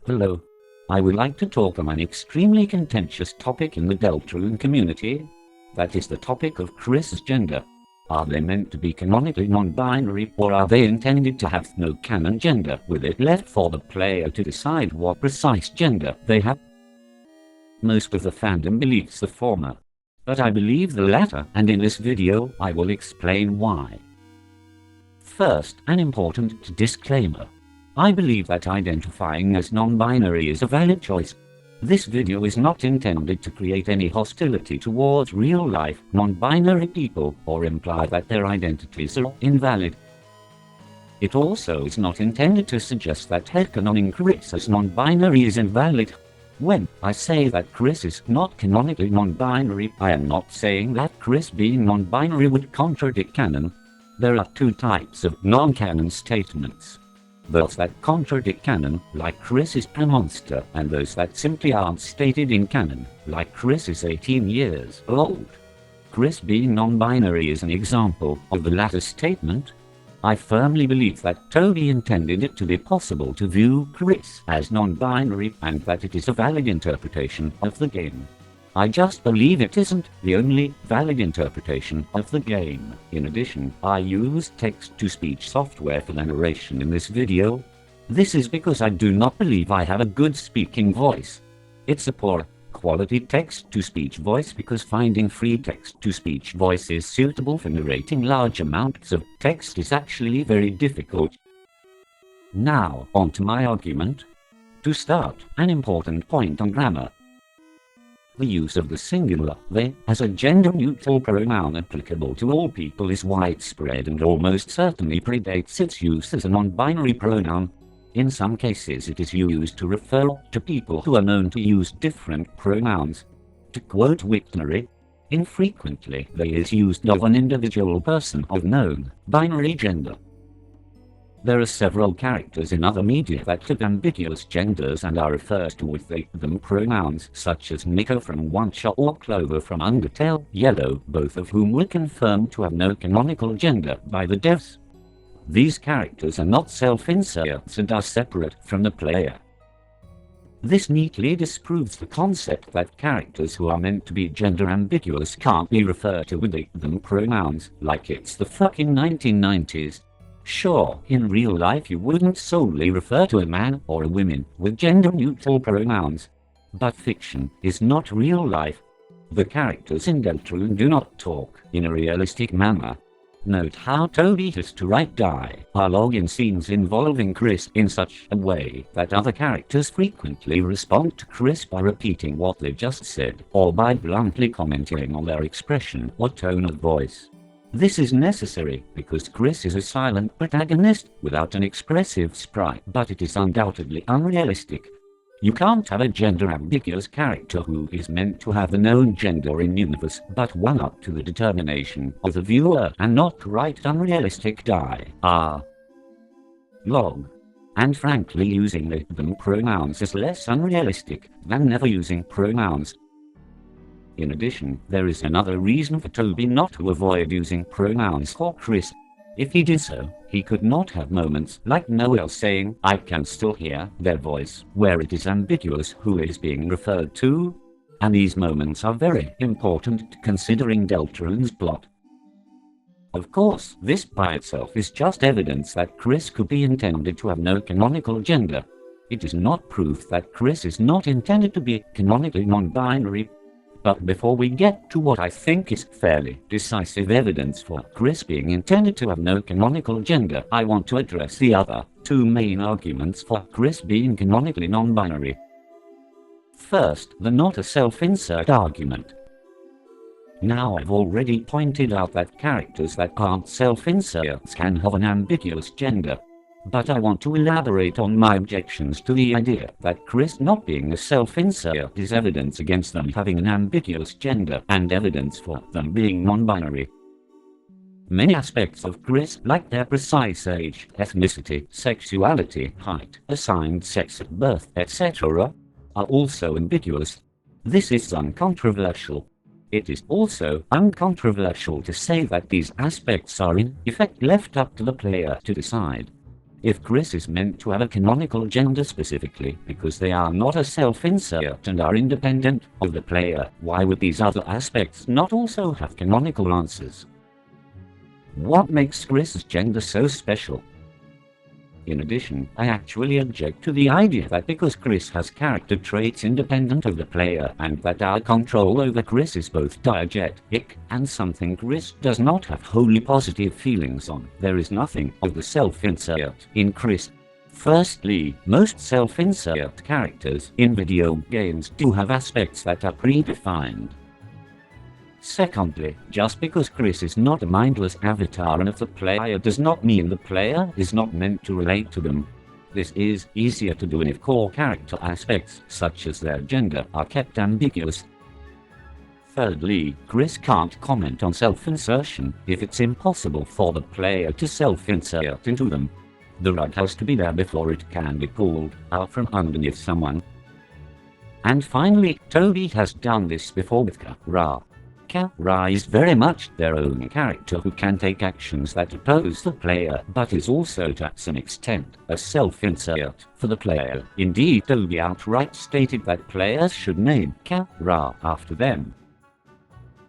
Hello. I would like to talk on an extremely contentious topic in the Deltarune community. That is the topic of Kris's gender. Are they meant to be canonically non-binary, or are they intended to have no canon gender, with it left for the player to decide what precise gender they have? Most of the fandom believes the former, but I believe the latter, and in this video I will explain why. First, an important disclaimer. I believe that identifying as non-binary is a valid choice. This video is not intended to create any hostility towards real-life, non-binary people or imply that their identities are invalid. It also is not intended to suggest that headcanoning Kris as non-binary is invalid. When I say that Kris is not canonically non-binary, I am not saying that Kris being non-binary would contradict canon. There are two types of non-canon statements. Those that contradict canon, like Kris is a monster, and those that simply aren't stated in canon, like Kris is 18 years old. Kris being non-binary is an example of the latter statement. I firmly believe that Toby intended it to be possible to view Kris as non-binary, and that it is a valid interpretation of the game. I just believe it isn't the only valid interpretation of the game. In addition, I use text-to-speech software for the narration in this video. This is because I do not believe I have a good speaking voice. It's a poor quality text-to-speech voice because finding free text-to-speech voices suitable for narrating large amounts of text is actually very difficult. Now, on to my argument. To start, an important point on grammar. The use of the singular they as a gender-neutral pronoun applicable to all people is widespread and almost certainly predates its use as a non-binary pronoun. In some cases it is used to refer to people who are known to use different pronouns. To quote Wiktionary, infrequently they is used of an individual person of known binary gender. There are several characters in other media that have ambiguous genders and are referred to with they/them pronouns, such as Nico from One Shot or Clover from Undertale Yellow, both of whom were confirmed to have no canonical gender by the devs. These characters are not self-inserts and are separate from the player. This neatly disproves the concept that characters who are meant to be gender-ambiguous can't be referred to with they/them pronouns, like it's the fucking 1990s. Sure, in real life you wouldn't solely refer to a man or a woman with gender-neutral pronouns. But fiction is not real life. The characters in Deltarune do not talk in a realistic manner. Note how Toby has to write dialogue in scenes involving Kris in such a way that other characters frequently respond to Kris by repeating what they've just said, or by bluntly commenting on their expression or tone of voice. This is necessary because Kris is a silent protagonist without an expressive sprite, but it is undoubtedly unrealistic. You can't have a gender-ambiguous character who is meant to have a known gender in universe but one up to the determination of the viewer and not write unrealistic dialogue. And frankly, using they/them pronouns is less unrealistic than never using pronouns. In addition, there is another reason for Toby not to avoid using pronouns for Kris. If he did so, he could not have moments like Noelle saying, "I can still hear their voice," where it is ambiguous who is being referred to. And these moments are very important considering Deltarune's plot. Of course, this by itself is just evidence that Kris could be intended to have no canonical gender. It is not proof that Kris is not intended to be canonically non-binary. But before we get to what I think is fairly decisive evidence for Kris being intended to have no canonical gender, I want to address the other two main arguments for Kris being canonically non-binary. First, the not a self-insert argument. Now, I've already pointed out that characters that aren't self-inserts can have an ambiguous gender. But I want to elaborate on my objections to the idea that Kris not being a self-insert is evidence against them having an ambiguous gender and evidence for them being non-binary. Many aspects of Kris, like their precise age, ethnicity, sexuality, height, assigned sex at birth, etc., are also ambiguous. This is uncontroversial. It is also uncontroversial to say that these aspects are in effect left up to the player to decide. If Kris is meant to have a canonical gender specifically because they are not a self-insert and are independent of the player, why would these other aspects not also have canonical answers? What makes Kris's gender so special? In addition, I actually object to the idea that because Kris has character traits independent of the player and that our control over Kris is both diegetic and something Kris does not have wholly positive feelings on, there is nothing of the self-insert in Kris. Firstly, most self-insert characters in video games do have aspects that are predefined. Secondly, just because Kris is not a mindless avatar of the player does not mean the player is not meant to relate to them. This is easier to do if core character aspects, such as their gender, are kept ambiguous. Thirdly, Kris can't comment on self-insertion if it's impossible for the player to self-insert into them. The rug has to be there before it can be pulled out from underneath someone. And finally, Toby has done this before with Kara. Kara is very much their own character who can take actions that oppose the player, but is also to some extent a self-insert for the player. Indeed, Toby outright stated that players should name Kara after them.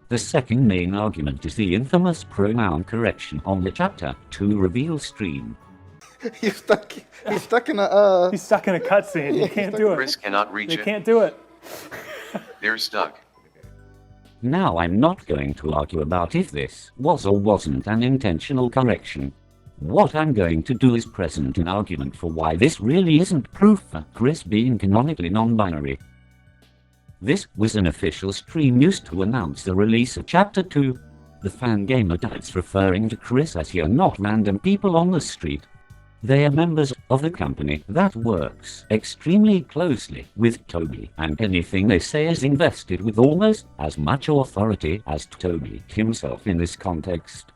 The second main argument is the infamous pronoun correction on the Chapter 2 reveal stream. He's stuck in a He's stuck in a cutscene. Yeah, You can't do it. Chris cannot reach They it. can't do it. They're stuck. Now I'm not going to argue about if this was or wasn't an intentional correction. What I'm going to do is present an argument for why this really isn't proof for Kris being canonically non-binary. This was an official stream used to announce the release of Chapter 2. The fangame adults referring to Kris as "you're not random people on the street." They are members of the company that works extremely closely with Toby, and anything they say is invested with almost as much authority as Toby himself in this context.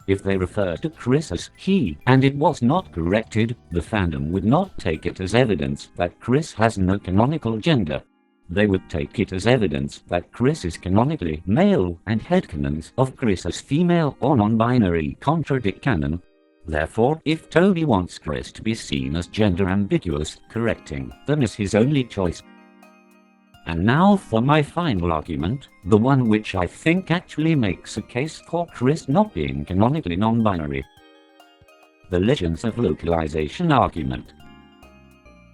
If they refer to Kris as he, and it was not corrected, the fandom would not take it as evidence that Kris has no canonical gender. They would take it as evidence that Kris is canonically male, and headcanons of Kris as female or non-binary contradict canon. Therefore, if Toby wants Kris to be seen as gender-ambiguous, correcting them is his only choice. And now for my final argument, the one which I think actually makes a case for Kris not being canonically non-binary. The Legends of Localisation argument.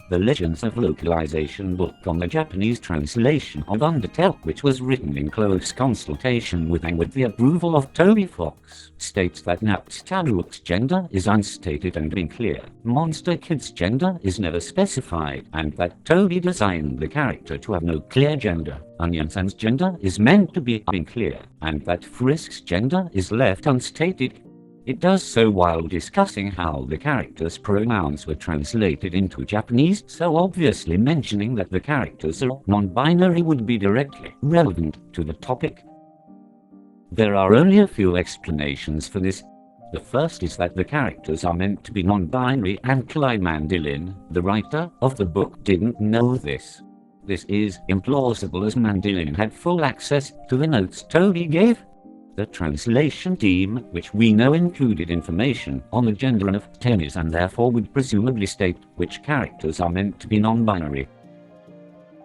The Legends of Localisation book on the Japanese translation of Untitled, which was written in close consultation with and with the approval of Toby Fox, states that Napstaru's gender is unstated and unclear, Monster Kid's gender is never specified, and that Toby designed the character to have no clear gender. Onion's gender is meant to be unclear, and that Frisk's gender is left unstated. It does so while discussing how the character's pronouns were translated into Japanese, so obviously mentioning that the characters are non-binary would be directly relevant to the topic. There are only a few explanations for this. The first is that the characters are meant to be non-binary, and Clyde Mandilin, the writer of the book, didn't know this. This is implausible as Mandilin had full access to the notes Toby gave. The translation team, which we know included information on the gender of tennis and therefore would presumably state which characters are meant to be non-binary.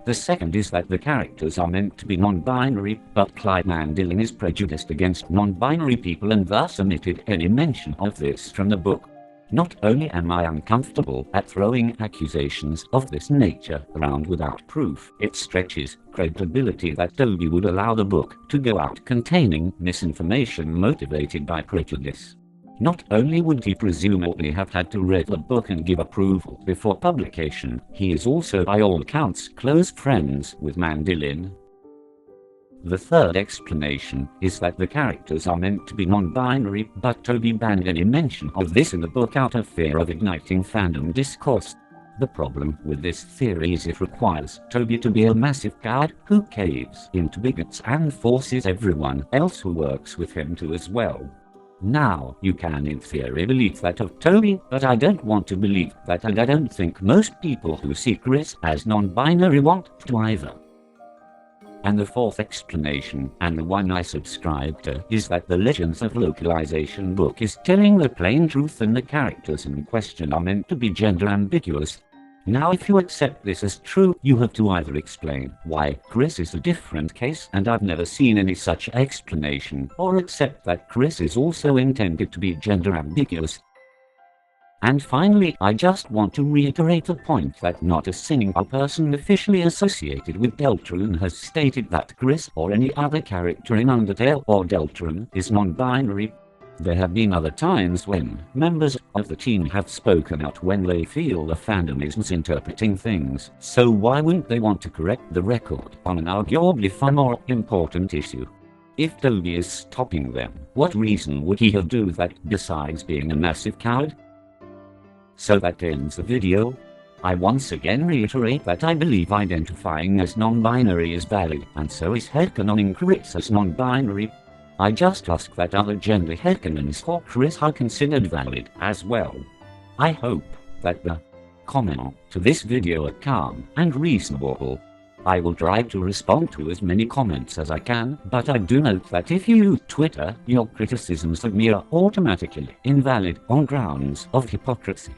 The second is that the characters are meant to be non-binary, but Clyde Mandilin is prejudiced against non-binary people and thus omitted any mention of this from the book. Not only am I uncomfortable at throwing accusations of this nature around without proof, it stretches credibility that Toby would allow the book to go out containing misinformation motivated by prejudice. Not only would he presumably have had to read the book and give approval before publication, he is also by all accounts close friends with Mandilin. The third explanation is that the characters are meant to be non-binary, but Toby banned any mention of this in the book out of fear of igniting fandom discourse. The problem with this theory is it requires Toby to be a massive coward who caves into bigots and forces everyone else who works with him to as well. Now, you can in theory believe that of Toby, but I don't want to believe that, and I don't think most people who see Kris as non-binary want to either. And the fourth explanation, and the one I subscribe to, is that the Legends of Localisation book is telling the plain truth and the characters in question are meant to be gender ambiguous. Now if you accept this as true, you have to either explain why Kris is a different case and I've never seen any such explanation, or accept that Kris is also intended to be gender ambiguous. And finally, I just want to reiterate the point that not a single person officially associated with Deltarune has stated that Kris or any other character in Undertale or Deltarune is non-binary. There have been other times when members of the team have spoken out when they feel the fandom is misinterpreting things, so why wouldn't they want to correct the record on an arguably far more important issue? If Toby is stopping them, what reason would he have do that besides being a massive coward? So that ends the video. I once again reiterate that I believe identifying as non-binary is valid, and so is headcanoning Kris as non-binary. I just ask that other gender headcanons for Kris are considered valid as well. I hope that the comments to this video are calm and reasonable. I will try to respond to as many comments as I can, but I do note that if you use Twitter, your criticisms of me are automatically invalid on grounds of hypocrisy.